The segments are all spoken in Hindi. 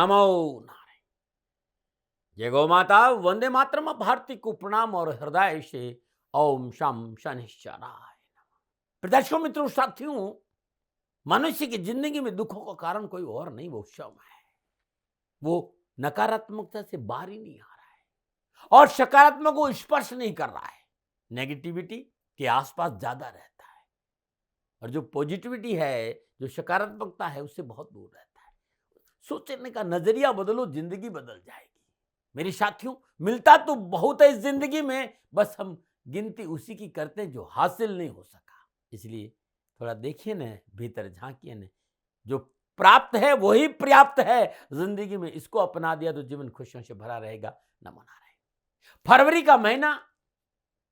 नमो नारायण। जय गौ माता, वंदे मातरम। भारती को प्रणाम और हृदय से ओम शम शनिश्चराय। प्रदर्शकों, मित्रों, साथियों, मनुष्य की जिंदगी में दुखों का कारण कोई और नहीं, वो श्रम है। वो नकारात्मकता से बाहर ही नहीं आ रहा है और सकारात्मक को स्पर्श नहीं कर रहा है। नेगेटिविटी के आसपास ज्यादा रहता है और जो पॉजिटिविटी है, जो सकारात्मकता है, उससे बहुत दूर रहता है। सोचने का नजरिया बदलो, जिंदगी बदल जाएगी। मेरे साथियों, मिलता तो बहुत है इस जिंदगी में, बस हम गिनती उसी की करते हैं जो हासिल नहीं हो सका। इसलिए थोड़ा देखिए न, भीतर झांकिए न, जो प्राप्त है वही पर्याप्त है जिंदगी में। इसको अपना दिया तो जीवन खुशियों से भरा रहेगा। न मना रहे। फरवरी का महीना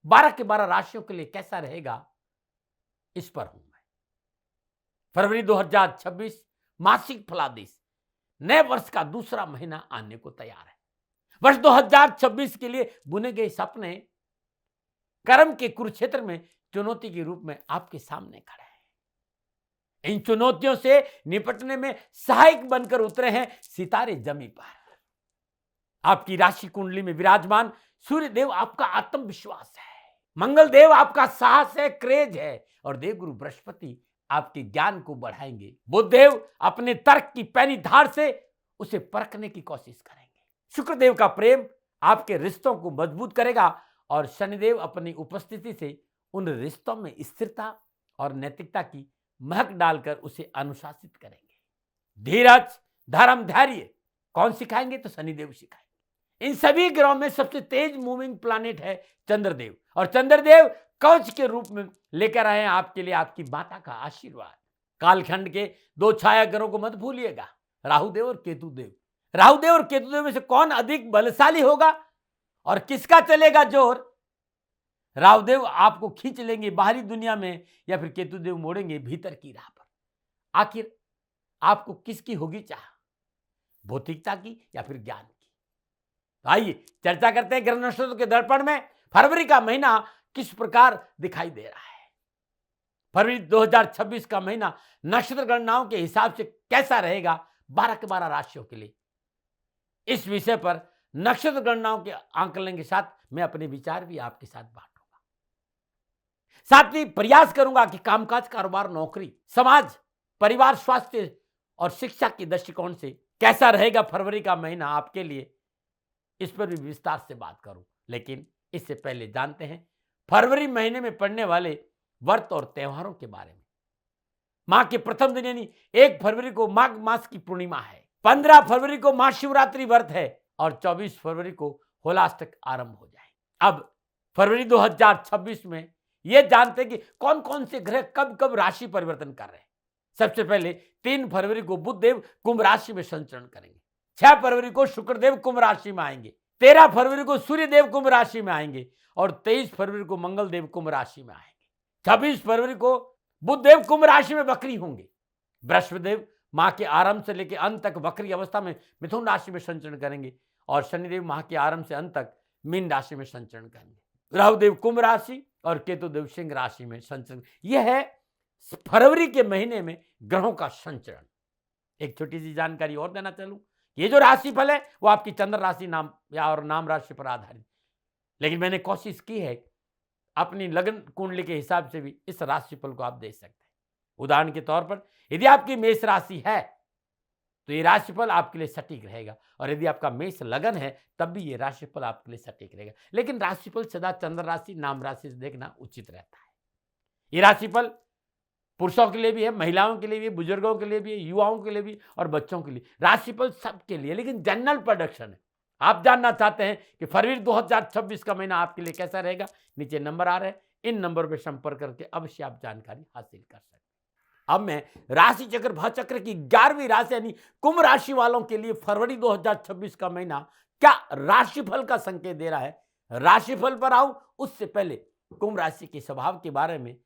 12 के 12 राशियों के लिए कैसा रहेगा, इस पर हूं मैं। फरवरी 2026 मासिक फलादेश, नए वर्ष का दूसरा महीना आने को तैयार है। वर्ष 2026 के लिए बुने गए सपने कर्म के कुरुक्षेत्र में चुनौती के रूप में आपके सामने खड़े हैं। इन चुनौतियों से निपटने में सहायक बनकर उतरे हैं सितारे जमी पर। आपकी राशि कुंडली में विराजमान सूर्य देव आपका आत्मविश्वास है, मंगल देव आपका साहस है, क्रेज है, और देवगुरु बृहस्पति आपके ज्ञान को बढ़ाएंगे। बुध देव अपने तर्क की पैनी धार से उसे परखने की कोशिश करेंगे। शुक्रदेव का प्रेम आपके रिश्तों को मजबूत करेगा और शनिदेव अपनी उपस्थिति से उन रिश्तों में स्थिरता और नैतिकता की महक डालकर उसे अनुशासित करेंगे। धीरज, धर्म, धैर्य कौन सिखाएंगे? तो शनिदेव सिखाएंगे। इन सभी ग्रहों में सबसे तेज मूविंग प्लैनेट है चंद्रदेव, और चंद्रदेव कवच के रूप में लेकर आए हैं आपके लिए आपकी माता का आशीर्वाद। कालखंड के दो छाया ग्रहों को मत भूलिएगा, राहुदेव और केतुदेव। राहुदेव और केतुदेव में से कौन अधिक बलशाली होगा और किसका चलेगा जोर? राहुदेव आपको खींच लेंगे बाहरी दुनिया में, या फिर केतुदेव मोड़ेंगे भीतर की राह पर। आखिर आपको किसकी होगी चाह, भौतिकता की या फिर ज्ञान की? आइए चर्चा करते हैं ग्रह नक्षत्रों के दर्पण में फरवरी का महीना किस प्रकार दिखाई दे रहा है। फरवरी 2026 का महीना नक्षत्र गणनाओं के हिसाब से कैसा रहेगा 12 के 12 राशियों के लिए, इस विषय पर नक्षत्र गणनाओं के आंकलन के साथ मैं अपने विचार भी आपके साथ बांटूंगा। साथ ही प्रयास करूंगा कि कामकाज, कारोबार, नौकरी, समाज, परिवार, स्वास्थ्य और शिक्षा के दृष्टिकोण से कैसा रहेगा फरवरी का महीना आपके लिए, इस पर भी विस्तार से बात करूं। लेकिन इससे पहले जानते हैं फरवरी महीने में पड़ने वाले व्रत और त्योहारों के बारे में। माह के प्रथम दिन यानी 1 फरवरी को माघ मास की पूर्णिमा है, 15 फरवरी को महाशिवरात्रि व्रत है और 24 फरवरी को होलाष्टक आरंभ हो जाए। अब फरवरी 2026 में यह जानते हैं कि कौन कौन से ग्रह कब कब राशि परिवर्तन कर रहे हैं। सबसे पहले 3 फरवरी को बुधदेव कुंभ राशि में संचरण करेंगे, 6 फरवरी को शुक्रदेव कुंभ राशि में आएंगे, 13 फरवरी को सूर्यदेव कुंभ राशि में आएंगे और 23 फरवरी को मंगलदेव कुंभ राशि में आएंगे। 26 फरवरी को बुधदेव कुंभ राशि में वक्री होंगे। बृहस्पतिदेव माह के आरंभ से लेकर अंत तक वक्री अवस्था में मिथुन राशि में संचरण करेंगे और शनिदेव माह के आरंभ से अंत तक मीन राशि में संचरण करेंगे। राहुदेव कुंभ राशि और केतुदेव सिंह राशि में संचरण। यह है फरवरी के महीने में ग्रहों का संचरण। एक छोटी सी जानकारी और देना चलूं, ये जो राशिफल है वो आपकी चंद्र राशि नाम या और नाम राशि पर आधारित, लेकिन मैंने कोशिश की है अपनी लगन कुंडली के हिसाब से भी इस राशिफल को आप दे सकते हैं। उदाहरण के तौर पर यदि आपकी मेष राशि है तो ये राशिफल आपके लिए सटीक रहेगा, और यदि आपका मेष लगन है तब भी ये राशिफल आपके लिए सटीक रहेगा। लेकिन राशिफल सदा चंद्र राशि नाम राशि से देखना उचित रहता है। ये राशिफल पुरुषों के लिए भी है, महिलाओं के लिए भी, बुजुर्गों के लिए भी, युवाओं के लिए भी और बच्चों के लिए। राशिफल सबके लिए, लेकिन जनरल प्रेडिक्शन है। आप जानना चाहते हैं कि फरवरी 2026 का महीना आपके लिए कैसा रहेगा, नीचे नंबर आ रहे हैं, इन नंबर पर संपर्क करके अवश्य आप जानकारी हासिल कर सकते हैं। अब मैं राशि चक्र भा चक्र की 11वीं राशि यानी कुंभ राशि वालों के लिए फरवरी 2026 का महीना क्या राशिफल का संकेत दे रहा है, राशिफल पर आऊं उससे पहले कुंभ राशि के स्वभाव के बारे में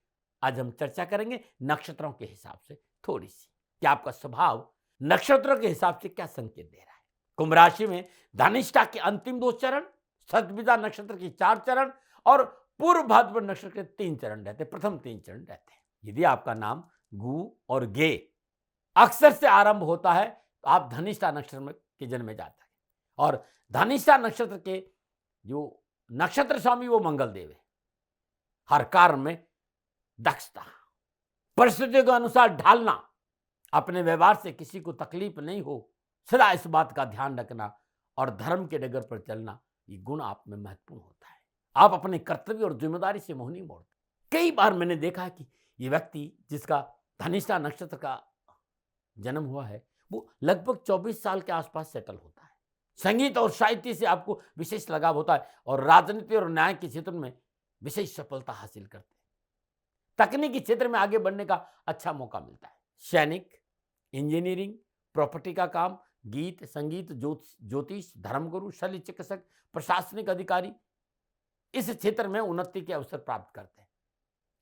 आज हम चर्चा करेंगे नक्षत्रों के हिसाब से थोड़ी सी, कि आपका स्वभाव नक्षत्रों के हिसाब से क्या संकेत दे रहा है। कुंभ राशि में धनिष्ठा के अंतिम 2 चरण, शतभिजा नक्षत्र के 4 चरण और पूर्व भाद्रपद नक्षत्र के 3 चरण रहते हैं, प्रथम 3 चरण रहते हैं। यदि आपका नाम गु और गे अक्षर से आरंभ होता है तो आप धनिष्ठा नक्षत्र के जन्मे जातक है। और धनिष्ठा नक्षत्र के जो नक्षत्र स्वामी वो मंगल देव है। हर कार्य में दक्षता, परिस्थितियों के अनुसार ढालना, अपने व्यवहार से किसी को तकलीफ नहीं हो, सदा इस बात का ध्यान रखना और धर्म के डगर पर चलना, ये गुण आप में महत्वपूर्ण होता है। आप अपने कर्तव्य और जिम्मेदारी से मुंह नहीं मोड़ते। कई बार मैंने देखा है कि ये व्यक्ति जिसका धनिष्ठा नक्षत्र का जन्म हुआ है वो लगभग 24 साल के आसपास सेटल होता है। संगीत और साहित्य से आपको विशेष लगाव होता है और राजनीति और न्याय के क्षेत्र में विशेष सफलता हासिल करते हैं। तकनीकी क्षेत्र में आगे बढ़ने का अच्छा मौका मिलता है। सैनिक, इंजीनियरिंग, प्रॉपर्टी का काम, गीत, संगीत, ज्योतिष, धर्मगुरु, शल्य चिकित्सक, प्रशासनिक अधिकारी, इस क्षेत्र में उन्नति के अवसर प्राप्त करते हैं।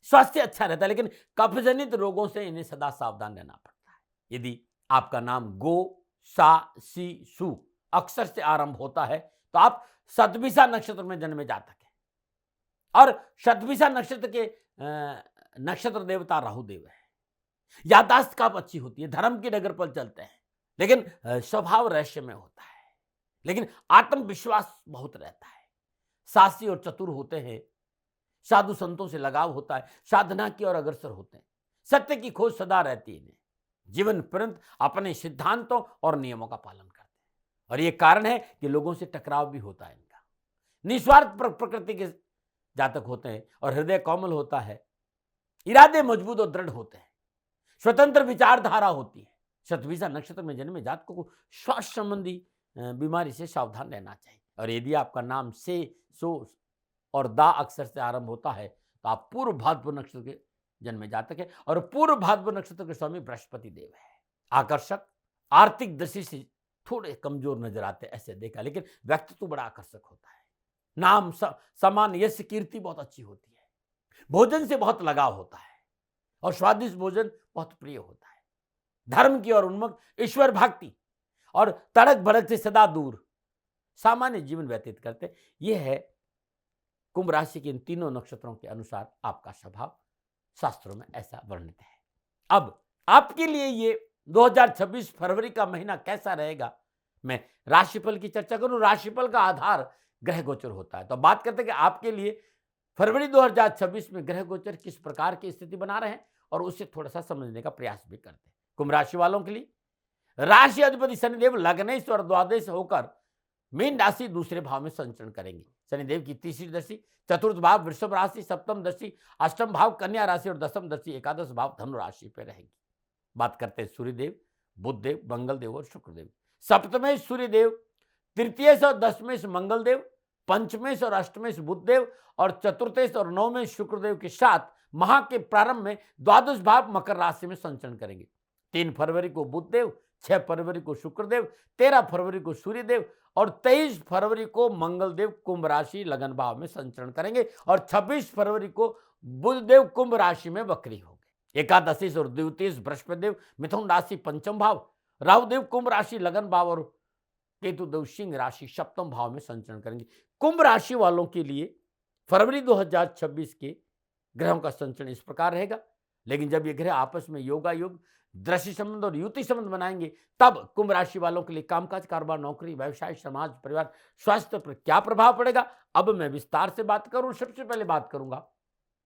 स्वास्थ्य अच्छा रहता है, लेकिन कफजनित रोगों से इन्हें सदा सावधान रहना पड़ता है। यदि आपका नाम गो, सा, सी, सु अक्षर से आरंभ होता है तो आप शतभिषा नक्षत्र में जन्मे जातक हैं। और शतभिषा नक्षत्र के नक्षत्र देवता राहु देव है। याददाश्त काफी अच्छी होती है, धर्म की डगर पर चलते हैं, लेकिन स्वभाव रहस्य में होता है, लेकिन आत्मविश्वास बहुत रहता है। साहसी और चतुर होते हैं, साधु संतों से लगाव होता है, साधना की ओर अग्रसर होते हैं, सत्य की खोज सदा रहती है इन्हें, जीवन पर्यंत अपने सिद्धांतों और नियमों का पालन करते हैं। और ये कारण है कि लोगों से टकराव भी होता है इनका। निस्वार्थ प्रकृति के जातक होते हैं और हृदय कोमल होता है, इरादे मजबूत और दृढ़ होते हैं, स्वतंत्र विचारधारा होती है। शतभिषा नक्षत्र में जन्मे जातकों को श्वास संबंधी बीमारी से सावधान रहना चाहिए। और यदि आपका नाम से, सो और दा अक्षर से आरंभ होता है तो आप पूर्व भाद्रपद नक्षत्र के जन्मे जातक है। और पूर्व भाद्रपद नक्षत्र के स्वामी बृहस्पति देव है। आकर्षक, आर्थिक दृष्टि से थोड़े कमजोर नजर आते हैं, ऐसे देखा, लेकिन व्यक्तित्व बड़ा आकर्षक होता है। नाम, सम्मान, यश, कीर्ति बहुत अच्छी होती है। भोजन से बहुत लगाव होता है और स्वादिष्ट भोजन बहुत प्रिय होता है। धर्म की ओर उन्मुख, ईश्वर भक्ति और तड़क भड़क से सदा दूर सामान्य जीवन व्यतीत करते। यह है कुंभ राशि के इन तीनों नक्षत्रों के अनुसार आपका स्वभाव, शास्त्रों में ऐसा वर्णित है। अब आपके लिए ये 2026 फरवरी का महीना कैसा रहेगा, मैं राशिफल की चर्चा करूं। राशिफल का आधार ग्रह गोचर होता है, तो बात करते हैं कि आपके लिए फरवरी 2026 में ग्रह गोचर किस प्रकार की स्थिति बना रहे हैं और उससे थोड़ा सा समझने का प्रयास भी करते हैं। कुंभ राशि वालों के लिए राशि अधिपति शनिदेव लग्नेश और द्वादश होकर मीन राशि दूसरे भाव में संचरण करेंगे। शनिदेव की तीसरी दृष्टि चतुर्थ भाव वृषभ राशि, सप्तम दृष्टि अष्टम भाव कन्या राशि और दसम दृष्टि एकादश भाव धनु राशि पर रहेगी। बात करते हैं सूर्यदेव, बुधदेव, मंगलदेव और शुक्रदेव। सप्तमेश सूर्यदेव, तृतीयेश और दशमेश मंगलदेव, पंचमेश और अष्टमेश बुधदेव और चतुर्थेश और नवमेश शुक्रदेव के साथ माह के प्रारंभ में द्वादश भाव मकर राशि में संचरण करेंगे। 3 फरवरी को बुधदेव, 6 फरवरी को शुक्रदेव, 13 फरवरी को सूर्यदेव और 23 फरवरी को मंगलदेव कुंभ राशि लगन भाव में संचरण करेंगे और 26 फरवरी को बुधदेव कुंभ राशि में वक्री होंगे। एकादशी और द्वितीय बृहस्पतिदेव मिथुन राशि पंचम भाव, राहुदेव कुंभ राशि लगन भाव और केतुदेव सिंह राशि सप्तम भाव में संचरण करेंगे। कुंभ राशि वालों के लिए फरवरी 2026 के ग्रहों का संचरण इस प्रकार रहेगा, लेकिन जब ये ग्रह आपस में योगा योग, दृष्टि संबंध और युति संबंध बनाएंगे तब कुंभ राशि वालों के लिए कामकाज, कारोबार, नौकरी, व्यवसाय, समाज, परिवार, स्वास्थ्य पर क्या प्रभाव पड़ेगा, अब मैं विस्तार से बात करूं। सबसे पहले बात करूंगा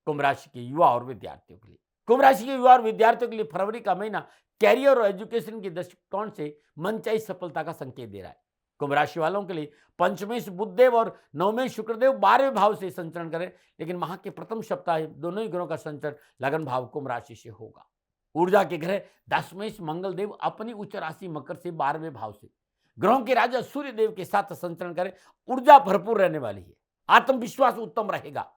कुंभ राशि के युवा और विद्यार्थियों के लिए। कुंभ राशि के युवा और विद्यार्थियों के लिए फरवरी का महीना कैरियर और एजुकेशन के दृष्टिकोण से मनचाही सफलता का संकेत दे रहा है। कुंभ राशि वालों के लिए पंचमेश बुधदेव और नवमेश शुक्रदेव 12वें भाव से संचरण करें, लेकिन माह के प्रथम सप्ताह दोनों ही ग्रहों का संचरण लगन भाव कुंभ राशि से होगा। ऊर्जा के ग्रह दशमेश मंगलदेव अपनी उच्च राशि मकर से 12वें भाव से ग्रहों के राजा सूर्यदेव के साथ संचरण करें। ऊर्जा भरपूर रहने वाली है, आत्मविश्वास उत्तम रहेगा।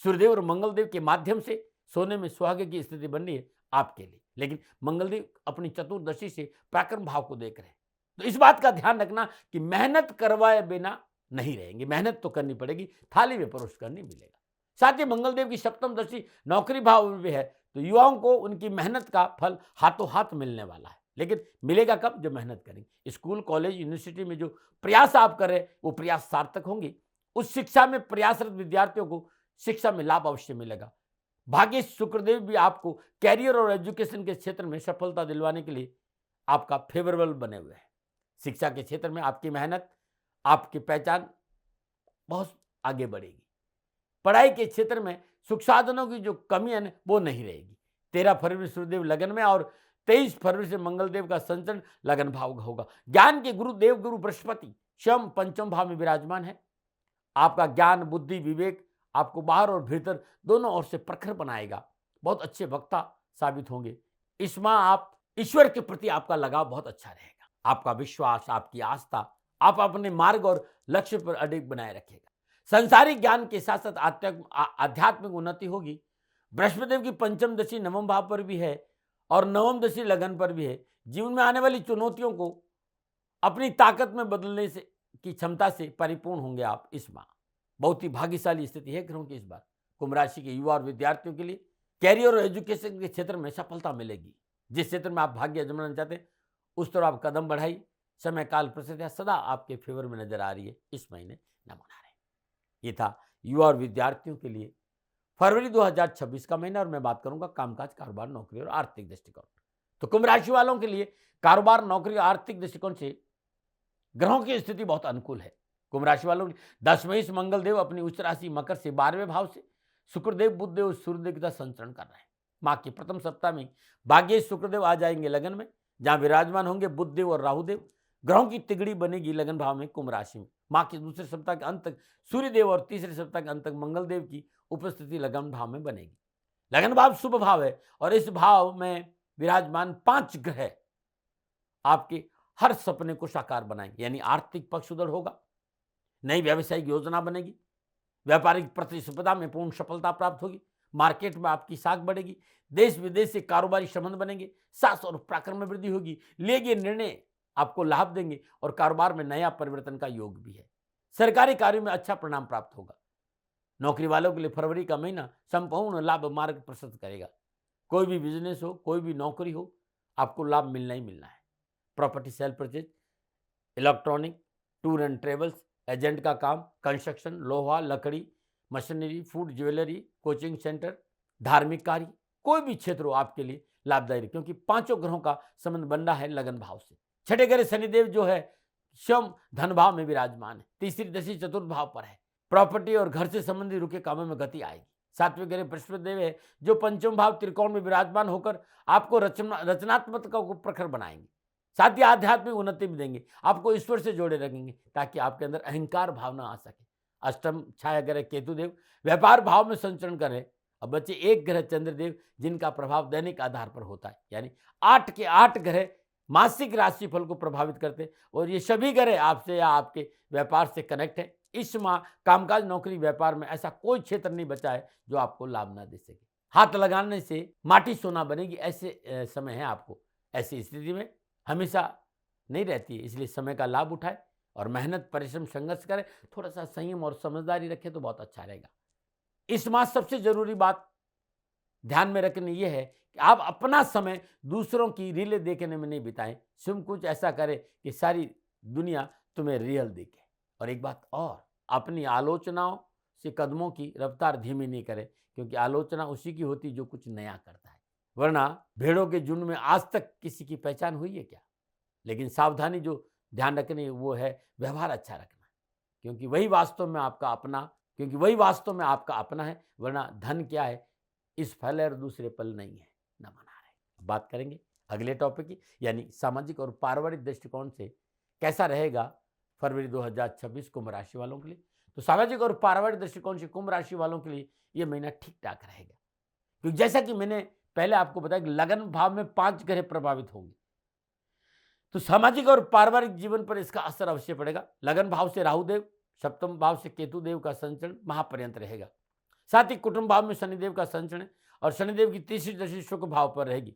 सूर्यदेव और मंगलदेव के माध्यम से सोने में सुहागे की स्थिति बन रही है आपके लिए, लेकिन मंगलदेव अपनी चतुर्दशी से पराक्रम भाव को देख रहे हैं, तो इस बात का ध्यान रखना कि मेहनत करवाए बिना नहीं रहेंगे। मेहनत तो करनी पड़ेगी, थाली में परोस कर नहीं मिलेगा। साथ ही मंगलदेव की सप्तम दृष्टि नौकरी भाव में भी है, तो युवाओं को उनकी मेहनत का फल हाथों हाथ मिलने वाला है, लेकिन मिलेगा कब, जब मेहनत करेंगे। स्कूल, कॉलेज, यूनिवर्सिटी में जो प्रयास आप करें वो प्रयास सार्थक होंगे। उस शिक्षा में प्रयासरत विद्यार्थियों को शिक्षा में लाभ अवश्य मिलेगा। भाग्य शुक्रदेव भी आपको कैरियर और एजुकेशन के क्षेत्र में सफलता दिलवाने के लिए आपका फेवरेबल बने हुए हैं। शिक्षा के क्षेत्र में आपकी मेहनत, आपकी पहचान बहुत आगे बढ़ेगी। पढ़ाई के क्षेत्र में सुख साधनों की जो कमी है वो नहीं रहेगी। 13 फरवरी सूर्यदेव लगन में और 23 फरवरी से मंगलदेव का संचरण लगन भाव होगा। ज्ञान के गुरु देव गुरु बृहस्पति स्वयं पंचम भाव में विराजमान है। आपका ज्ञान, बुद्धि, विवेक आपको बाहर और भीतर दोनों ओर से प्रखर बनाएगा। बहुत अच्छे वक्ता साबित होंगे। इस माह आप ईश्वर के प्रति आपका लगाव बहुत अच्छा रहेगा। आपका विश्वास, आपकी आस्था, आप अपने मार्ग और लक्ष्य पर अडिग बनाए रखेगा। संसारिक ज्ञान के साथ साथ आध्यात्मिक उन्नति होगी। बृहस्पतिदेव की पंचम दशा नवम भाव पर भी है और नवम दशा लगन पर भी है। जीवन में आने वाली चुनौतियों को अपनी ताकत में बदलने से की क्षमता से परिपूर्ण होंगे आप इस माह। बहुत ही भाग्यशाली स्थिति है ग्रहों की इस बार। कुंभ राशि के युवा और विद्यार्थियों के लिए कैरियर और एजुकेशन के क्षेत्र में सफलता मिलेगी। जिस क्षेत्र में आप भाग्य आजमाना चाहते हैं उस तरफ आप कदम बढ़ाइए। समय काल परिस्थितियां सदा आपके फेवर में नजर आ रही है इस महीने। नमूना रहे। ये था युवा और विद्यार्थियों के लिए फरवरी 2026 का महीना। और मैं बात करूंगा कामकाज, कारोबार, नौकरी और आर्थिक दृष्टिकोण। तो कुंभ राशि वालों के लिए कारोबार, नौकरी और आर्थिक दृष्टिकोण से ग्रहों की स्थिति बहुत अनुकूल है। कुंभ राशि वालों के 10वें से मंगलदेव अपनी उच्च राशि मकर से 12वें भाव से शुक्रदेव, बुधदेव, सूर्यदेव के साथ संचरण कर रहे हैं। माह के प्रथम सप्ताह में भाग्य शुक्रदेव आ जाएंगे लगन में, जहां विराजमान होंगे बुधदेव और राहुदेव। ग्रहों की तिगड़ी बनेगी लगन भाव में कुंभ राशि में। माह के दूसरे सप्ताह के अंत तक सूर्यदेव और तीसरे सप्ताह के अंत तक मंगलदेव की उपस्थिति लगन भाव में बनेगी। लगन भाव शुभ भाव है और इस भाव में विराजमान 5 ग्रह आपके हर सपने को साकार बनाएंगे। यानी आर्थिक पक्ष सुदृढ़ होगा, नई व्यावसायिक योजना बनेगी, व्यापारिक प्रतिस्पर्धा में पूर्ण सफलता प्राप्त होगी, मार्केट में आपकी साख बढ़ेगी, देश विदेश से कारोबारी संबंध बनेंगे, साहस और पराक्रम में वृद्धि होगी, लिए गए निर्णय आपको लाभ देंगे और कारोबार में नया परिवर्तन का योग भी है। सरकारी कार्यों में अच्छा परिणाम प्राप्त होगा। नौकरी वालों के लिए फरवरी का महीना संपूर्ण लाभ मार्ग प्रशस्त करेगा। कोई भी बिजनेस हो, कोई भी नौकरी हो, आपको लाभ मिलना ही मिलना है। Property cell purchase, electronic, tour and travels, agent का काम, कंस्ट्रक्शन, लोहा, लकड़ी, machinery, food, jewellery, coaching centre, धार्मिक कार्य, कोई भी क्षेत्र हो आपके लिए लाभदायी, क्योंकि 5 ग्रहों का संबंध बन रहा है लगन भाव से। छठे ग्रह शनिदेव जो है स्वयं धन भाव में विराजमान है, तीसरी दशा चतुर्थ भाव पर है। प्रॉपर्टी और घर से संबंधित रुके कामों में गति आएगी। 7वें ग्रह बृहस्पति देव है जो पंचम भाव त्रिकोण में विराजमान होकर आपको रचनात्मकता को प्रखर बनाएंगे। साथ ही आध्यात्मिक उन्नति भी देंगे, आपको ईश्वर से जोड़े रखेंगे ताकि आपके अंदर अहंकार भावना आ सके। अष्टम छाया ग्रह केतुदेव व्यापार भाव में संचरण करें। अब बच्चे 1 ग्रह चंद्रदेव जिनका प्रभाव दैनिक आधार पर होता है, यानी 8 के 8 ग्रह मासिक राशिफल को प्रभावित करते हैं और ये सभी ग्रह आपसे या आपके व्यापार से कनेक्ट है। इस माह कामकाज, नौकरी, व्यापार में ऐसा कोई क्षेत्र नहीं बचा है जो आपको लाभ ना दे सके। हाथ लगाने से माटी सोना बनेगी, ऐसे समय है आपको। ऐसी स्थिति में हमेशा नहीं रहती है, इसलिए समय का लाभ उठाए और मेहनत, परिश्रम, संघर्ष करें। थोड़ा सा संयम और समझदारी रखें तो बहुत अच्छा रहेगा। इस माह सबसे जरूरी बात ध्यान में रखनी यह है कि आप अपना समय दूसरों की रीलें देखने में नहीं बिताएं। स्वयं कुछ ऐसा करें कि सारी दुनिया तुम्हें रियल देखे। और एक बात और, अपनी आलोचनाओं से कदमों की रफ्तार धीमी नहीं करें, क्योंकि आलोचना उसी की होती जो कुछ नया करता है। वरना भेड़ों के झुंड में आज तक किसी की पहचान हुई है क्या? लेकिन सावधानी जो ध्यान रखनी है वो है व्यवहार अच्छा रखना, क्योंकि वही वास्तव में आपका अपना है। वरना धन क्या है, इस फल और दूसरे पल नहीं है। न मना रहे। बात करेंगे अगले टॉपिक की, यानी सामाजिक और पारिवारिक दृष्टिकोण से कैसा रहेगा फरवरी 2026 कुंभ राशि वालों के लिए। तो सामाजिक और पारिवारिक दृष्टिकोण से कुंभ राशि वालों के लिए यह महीना ठीक ठाक रहेगा, क्योंकि जैसा कि मैंने पहले आपको बताया कि लगन भाव में 5 ग्रह प्रभावित होंगे, तो सामाजिक और पारिवारिक जीवन पर इसका असर अवश्य पड़ेगा। लगन भाव से राहुदेव, सप्तम भाव से केतुदेव का संचरण महापर्यंत रहेगा। साथ ही कुटुंब भाव में शनिदेव का संचरण और शनिदेव की तीसरी दृष्टि शुक्र भाव पर रहेगी।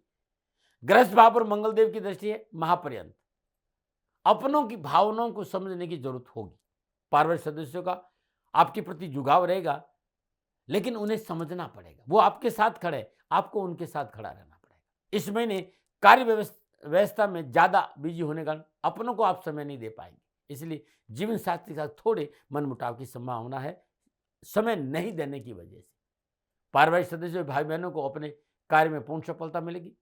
गृहस्थ भाव पर मंगलदेव की दृष्टि है महापर्यंत। अपनों की भावनाओं को समझने की जरूरत होगी। पारिवारिक सदस्यों का आपके प्रति जुगाव रहेगा, लेकिन उन्हें समझना पड़ेगा। वो आपके साथ खड़े, आपको उनके साथ खड़ा रहना पड़ेगा। इस महीने कार्य व्यवस्था में ज्यादा बिजी होने का अपनों को आप समय नहीं दे पाएंगे, इसलिए जीवन साथी के साथ थोड़े मनमुटाव की संभावना है, समय नहीं देने की वजह से। पारिवारिक सदस्यों, भाई बहनों को अपने कार्य में पूर्ण सफलता मिलेगी।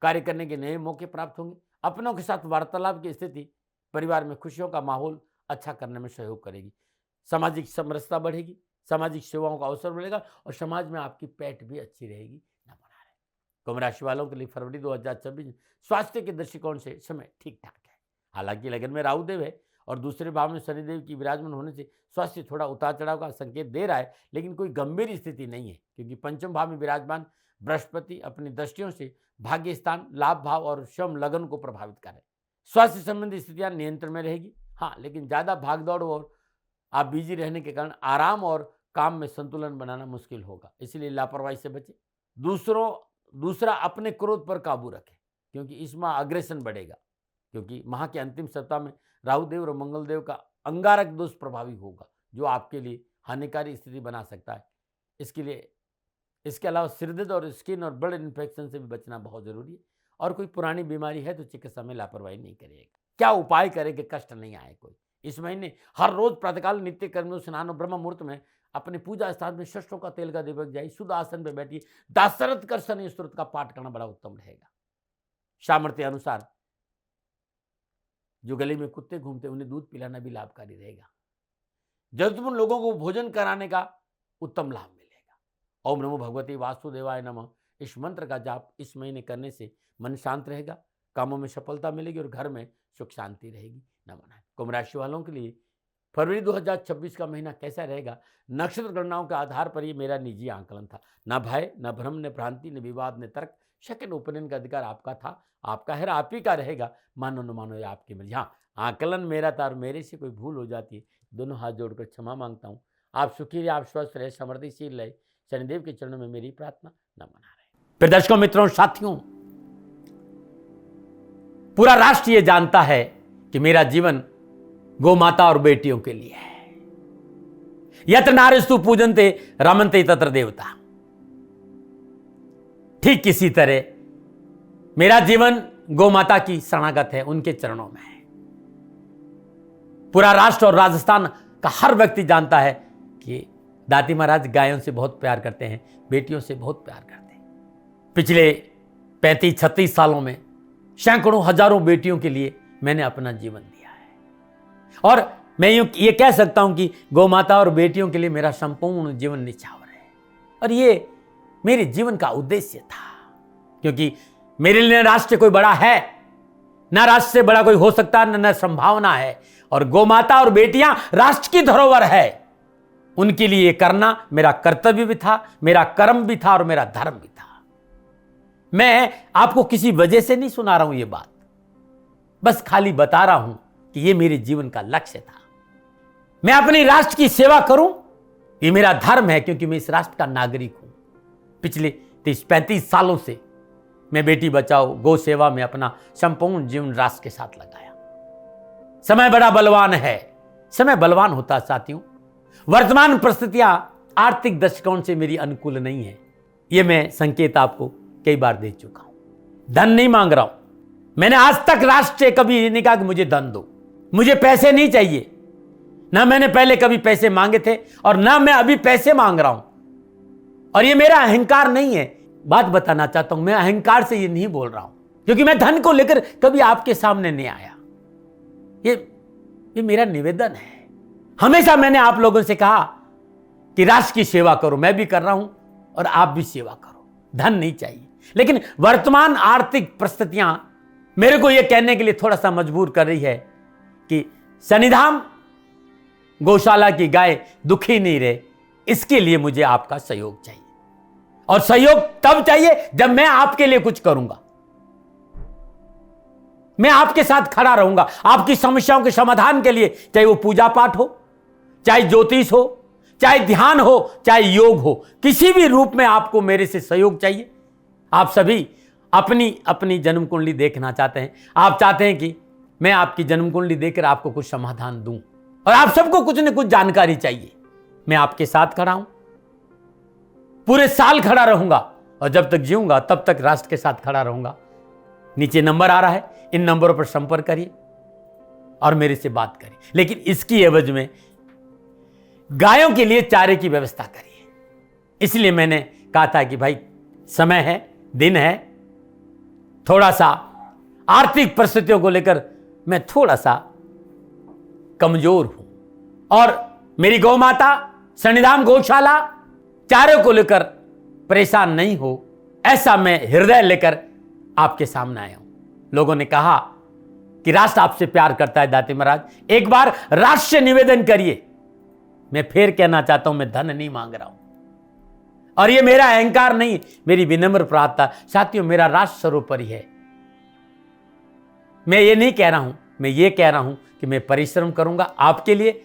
कार्य करने के नए मौके प्राप्त होंगे। अपनों के साथ वार्तालाप की स्थिति परिवार में खुशियों का माहौल अच्छा करने में सहयोग करेगी। सामाजिक समरसता बढ़ेगी, सामाजिक सेवाओं का अवसर बढ़ेगा और समाज में आपकी पैठ भी अच्छी रहेगी। न बना रहे। कुंभ राशि वालों के लिए फरवरी 2026 स्वास्थ्य के दृष्टिकोण से समय ठीक ठाक है। हालांकि लगन में राहु देव है और दूसरे भाव में शनिदेव की विराजमान होने से स्वास्थ्य थोड़ा उतार चढ़ाव का संकेत दे रहा है, लेकिन कोई गंभीर स्थिति नहीं है, क्योंकि पंचम भाव में विराजमान बृहस्पति अपनी दृष्टियों से भाग्य स्थान, लाभ भाव और श्रम लगन को प्रभावित करे। स्वास्थ्य संबंधी स्थितियां नियंत्रण में रहेगी। हाँ, लेकिन ज्यादा भागदौड़ और आप बिजी रहने के कारण आराम और काम में संतुलन बनाना मुश्किल होगा, इसलिए लापरवाही से बचें। दूसरा अपने क्रोध पर काबू रखें, क्योंकि इस माह अग्रेसन बढ़ेगा, क्योंकि माह के अंतिम सप्ताह में राहु देव और मंगल देव का अंगारक दोष प्रभावी होगा, जो आपके लिए हानिकारी स्थिति बना सकता है। इसके अलावा सिरदर्द और स्किन और ब्लड इन्फेक्शन से भी बचना बहुत जरूरी है। और कोई पुरानी बीमारी है तो चिकित्सा में लापरवाही नहीं करिएगा। क्या उपाय करें कि कष्ट नहीं आए कोई। इस महीने हर रोज प्रातःकाल नित्य कर्म स्नान और ब्रह्म मुहूर्त में अपने पूजा स्थान में सरसों का तेल का दीपक जाइए, शुद्ध आसन पर बैठिए, दाशरथ कर शनि स्तोत्र का पाठ करना बड़ा उत्तम रहेगा। सामर्थ्य अनुसार जो गली में कुत्ते घूमते उन्हें दूध पिलाना भी लाभकारी रहेगा। जरूरतमंद लोगों को भोजन कराने का उत्तम लाभ मिलेगा। ओम नमो भगवती वासुदेवाय नमः इस मंत्र का जाप इस महीने करने से मन शांत रहेगा, कामों में सफलता मिलेगी और घर में सुख शांति रहेगी। नमन। कुंभ राशि वालों के लिए फरवरी 2026 का महीना कैसा रहेगा, नक्षत्र गणनाओं के आधार पर ये मेरा निजी आंकलन था। न भय, न भ्रम, न भ्रांति, न विवाद, न तर्क, सेकंड ओपिनियन का अधिकार आपका था, आपका है, आप ही का रहेगा। मानो न मानो ये आपकी मर्जी। हाँ, आंकलन मेरा था और मेरे से कोई भूल हो जाती है, दोनों हाथ जोड़कर क्षमा मांगता हूँ। आप सुखी रहे, आप स्वस्थ रहे, समृद्धिशील रहे, शनिदेव के चरणों में मेरी प्रार्थना। न मना रहे। फिर दर्शकों, मित्रों, साथियों, पूरा राष्ट्र ये जानता है कि मेरा जीवन गौ माता और बेटियों के लिए है। यत्र नारीस्तु पूजन्ते रमन्ते तत्र देवता। ठीक किसी तरह मेरा जीवन गौ माता की शरणागत है, उनके चरणों में है। पूरा राष्ट्र और राजस्थान का हर व्यक्ति जानता है कि दादी महाराज गायों से बहुत प्यार करते हैं, बेटियों से बहुत प्यार करते हैं। पिछले 35-36 सालों में सैकड़ों हजारों बेटियों के लिए मैंने अपना जीवन दिया है और मैं ये कह सकता हूं कि गौ माता और बेटियों के लिए मेरा संपूर्ण जीवन निछावर है। और ये मेरे जीवन का उद्देश्य था, क्योंकि मेरे लिए राष्ट्र कोई बड़ा है, ना राष्ट्र से बड़ा कोई हो सकता, न संभावना है। और गौ माता और बेटियां राष्ट्र की धरोहर है, उनके लिए ये करना मेरा कर्तव्य भी था, मेरा कर्म भी था और मेरा धर्म भी था। मैं आपको किसी वजह से नहीं सुना रहा हूं ये बात, बस खाली बता रहा हूं कि ये मेरे जीवन का लक्ष्य था। मैं अपने राष्ट्र की सेवा करूं, ये मेरा धर्म है, क्योंकि मैं इस राष्ट्र का नागरिक हूं। पिछले 30-35 सालों से मैं बेटी बचाओ, गौ सेवा में अपना संपूर्ण जीवन राष्ट्र के साथ लगाया। समय बड़ा बलवान है, समय बलवान होता साथियों। वर्तमान परिस्थितियां आर्थिक दृष्टिकोण से मेरी अनुकूल नहीं है, यह मैं संकेत आपको कई बार दे चुका हूं। धन नहीं मांग रहा हूं, मैंने आज तक राष्ट्र से कभी नहीं कहा कि मुझे धन दो, मुझे पैसे नहीं चाहिए। ना मैंने पहले कभी पैसे मांगे थे और ना मैं अभी पैसे मांग रहा हूं। और ये मेरा अहंकार नहीं है, बात बताना चाहता हूं, मैं अहंकार से ये नहीं बोल रहा हूं, क्योंकि मैं धन को लेकर कभी आपके सामने नहीं आया। ये मेरा निवेदन है। हमेशा मैंने आप लोगों से कहा कि राष्ट्र की सेवा करो, मैं भी कर रहा हूं और आप भी सेवा करो। धन नहीं चाहिए, लेकिन वर्तमान आर्थिक परिस्थितियां मेरे को यह कहने के लिए थोड़ा सा मजबूर कर रही है कि शनिधाम गौशाला की गाय दुखी नहीं रहे, इसके लिए मुझे आपका सहयोग चाहिए। और सहयोग तब चाहिए जब मैं आपके लिए कुछ करूंगा, मैं आपके साथ खड़ा रहूंगा आपकी समस्याओं के समाधान के लिए, चाहे वो पूजा पाठ हो, चाहे ज्योतिष हो, चाहे ध्यान हो, चाहे योग हो, किसी भी रूप में आपको मेरे से सहयोग चाहिए। आप सभी अपनी अपनी जन्म कुंडली देखना चाहते हैं, आप चाहते हैं कि मैं आपकी जन्म कुंडली देखकर आपको कुछ समाधान दूं, और आप सबको कुछ न कुछ जानकारी चाहिए। मैं आपके साथ खड़ा हूं, पूरे साल खड़ा रहूंगा और जब तक जीऊंगा तब तक राष्ट्र के साथ खड़ा रहूंगा। नीचे नंबर आ रहा है, इन नंबरों पर संपर्क करिए और मेरे से बात करिए, लेकिन इसकी एवज में गायों के लिए चारे की व्यवस्था करिए। इसलिए मैंने कहा था कि भाई समय है, दिन है, थोड़ा सा आर्थिक परिस्थितियों को लेकर मैं थोड़ा सा कमजोर हूं और मेरी गौ माता सन्निधान गौशाला चारे को लेकर परेशान नहीं हो, ऐसा मैं हृदय लेकर आपके सामने आया हूं। लोगों ने कहा कि राष्ट्र आपसे प्यार करता है दाती महाराज, एक बार राष्ट्र से निवेदन करिए। मैं फिर कहना चाहता हूं, मैं धन नहीं मांग रहा हूं और ये मेरा अहंकार नहीं, मेरी विनम्र प्रार्थना। साथियों, मेरा राष्ट्र सर्वोपरि है। मैं ये नहीं कह रहा हूं, मैं ये कह रहा हूं कि मैं परिश्रम करूंगा आपके लिए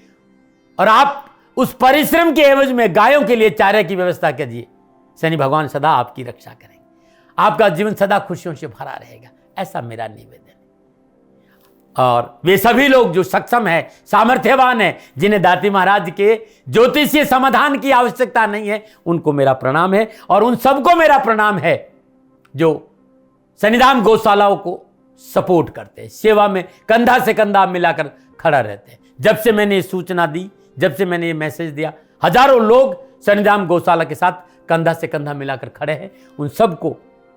और आप उस परिश्रम के एवज में गायों के लिए चारे की व्यवस्था कीजिए। शनि भगवान सदा आपकी रक्षा करेंगे, आपका जीवन सदा खुशियों से भरा रहेगा, ऐसा मेरा निवेदन है। और वे सभी लोग जो सक्षम है, सामर्थ्यवान है, जिन्हें दाती महाराज के ज्योतिषीय समाधान की आवश्यकता नहीं है, उनको मेरा प्रणाम है। और उन सबको मेरा प्रणाम है जो सन्निधान गौशालाओं को सपोर्ट करते हैं, सेवा में कंधा से कंधा मिलाकर खड़ा रहते हैं। जब से मैंने ये सूचना दी, जब से मैंने ये मैसेज दिया, हजारों लोग सन्निधान गौशाला के साथ कंधा से कंधा मिलाकर खड़े हैं। उन सबको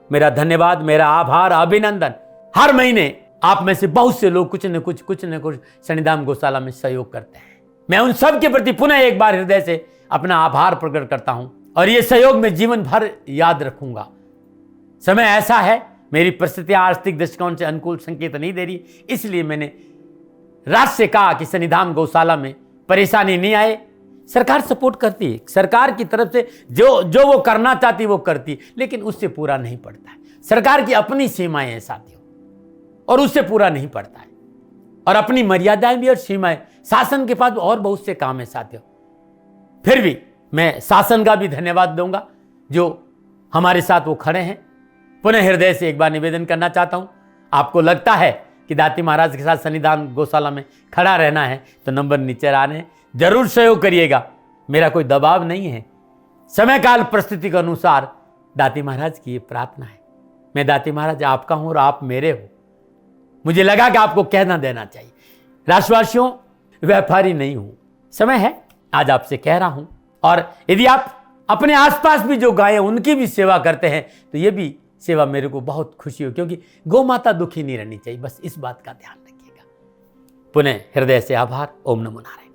मेरा धन्यवाद, मेरा आभार, अभिनंदन। हर महीने आप में से बहुत से लोग कुछ न कुछ सन्निधान गौशाला में सहयोग करते हैं। मैं उन सब के प्रति पुनः एक बार हृदय से अपना आभार प्रकट करता हूं और ये सहयोग मैं जीवन भर याद रखूंगा। समय ऐसा है, मेरी परिस्थितियां आर्थिक दृष्टिकोण से अनुकूल संकेत नहीं दे रही, इसलिए मैंने राष्ट्र से कहा कि सन्निधान गौशाला में परेशानी नहीं आए। सरकार सपोर्ट करती है, सरकार की तरफ से जो वो करना चाहती वो करती, लेकिन उससे पूरा नहीं पड़ता है। सरकार की अपनी सीमाएं हैं साथियों, और उससे पूरा नहीं पड़ता है, और अपनी मर्यादाएं भी और सीमाएं। शासन के पास और बहुत से काम है साथियों। फिर भी मैं शासन का भी धन्यवाद दूंगा जो हमारे साथ वो खड़े हैं। पुनः हृदय से एक बार निवेदन करना चाहता हूं, आपको लगता है कि दाती महाराज के साथ सन्निधान गौशाला में खड़ा रहना है तो नंबर नीचे आ रहे हैं, जरूर सहयोग करिएगा। मेरा कोई दबाव नहीं है, समय काल परिस्थिति के अनुसार दाती महाराज की ये प्रार्थना है। मैं दाती महाराज आपका हूं और आप मेरे हो। मुझे लगा कि आपको कहना देना चाहिए। राष्ट्रवासियों, व्यापारी नहीं हूं, समय है आज आपसे कह रहा हूं। और यदि आप अपने आसपास भी जो गायें उनकी भी सेवा करते हैं तो ये भी सेवा मेरे को बहुत खुशी हो, क्योंकि गौ माता दुखी नहीं रहनी चाहिए। बस इस बात का ध्यान रखिएगा। पुनः हृदय से आभार। ओम नमो नारायण।